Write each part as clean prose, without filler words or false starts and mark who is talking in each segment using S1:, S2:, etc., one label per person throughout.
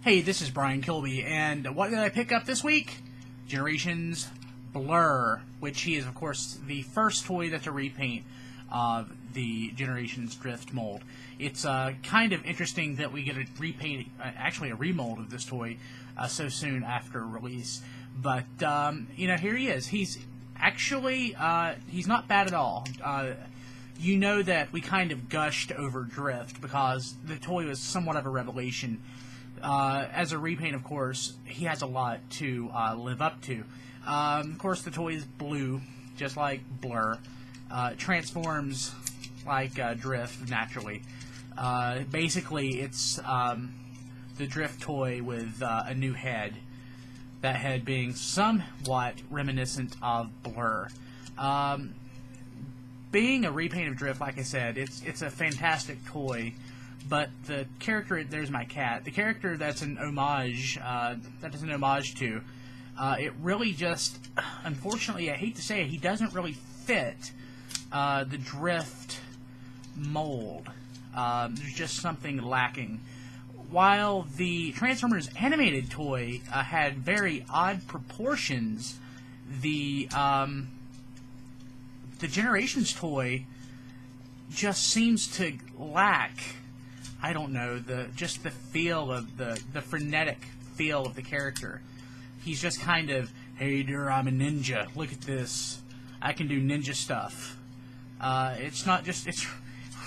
S1: Hey, this is Brian Kilby, and what did I pick up this week? Generations Blurr, which he is, of course, the first toy that's a repaint of the Generations Drift mold. It's kind of interesting that we get a repaint, actually a remold of this toy so soon after release. But, here he is. He's actually, he's not bad at all. You know that we kind of gushed over Drift because the toy was somewhat of a revelation. As a repaint, of course, he has a lot to live up to. Of course, the toy is blue, just like Blur. It transforms like Drift naturally. Basically, it's the Drift toy with a new head. That head being somewhat reminiscent of Blur. Being a repaint of Drift, like I said, it's a fantastic toy. But the character, there's my cat, the character that's an homage, to, it really just, unfortunately, I hate to say it, he doesn't really fit the Drift mold. There's just something lacking. While the Transformers animated toy had very odd proportions, the Generations toy just seems to lack, I don't know, the feel of the frenetic feel of the character. He's just kind of, hey there, I'm a ninja, look at this, I can do ninja stuff. It's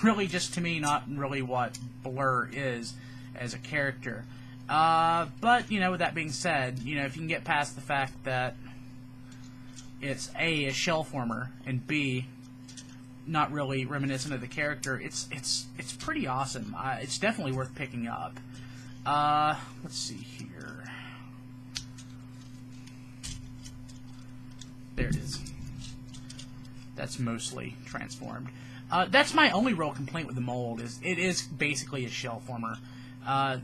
S1: really just, to me, not really what Blur is as a character. But, with that being said, if you can get past the fact that it's a shell former, and B, not really reminiscent of the character, it's pretty awesome. It's definitely worth picking up. Let's see here. There it is. That's mostly transformed. That's my only real complaint with the mold, is it is basically a shell former.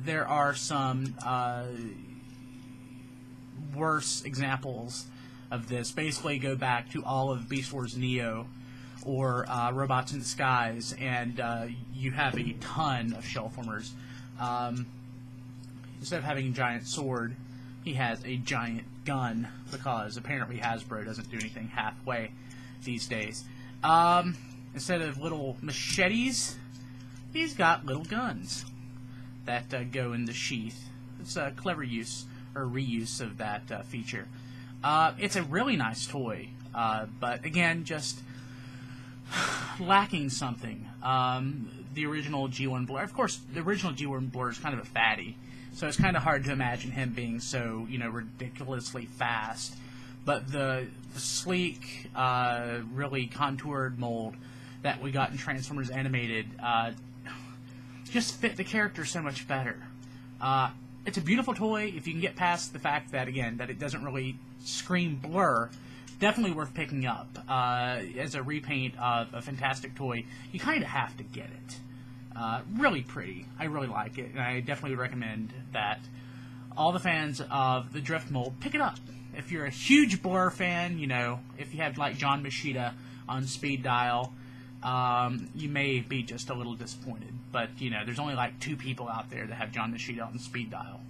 S1: There are some worse examples of this. Basically go back to all of Beast Wars Neo or Robots in Disguise, and you have a ton of shell formers. Instead of having a giant sword, he has a giant gun, because apparently Hasbro doesn't do anything halfway these days. Instead of little machetes, he's got little guns that go in the sheath. It's a clever use or reuse of that feature. It's a really nice toy, but again, just lacking something. The original G1 Blur, of course, the original G1 Blur is kind of a fatty, so it's kind of hard to imagine him being so, ridiculously fast. But the sleek, really contoured mold that we got in Transformers Animated just fit the character so much better. It's a beautiful toy if you can get past the fact that, again, that it doesn't really scream Blur. Definitely worth picking up. As a repaint of a fantastic toy, you kind of have to get it. Really pretty. I really like it, and I definitely would recommend that all the fans of the Drift mold pick it up. If you're a huge Blur fan, if you have like John Machida on speed dial, you may be just a little disappointed. But, there's only like 2 people out there that have John Machida on speed dial.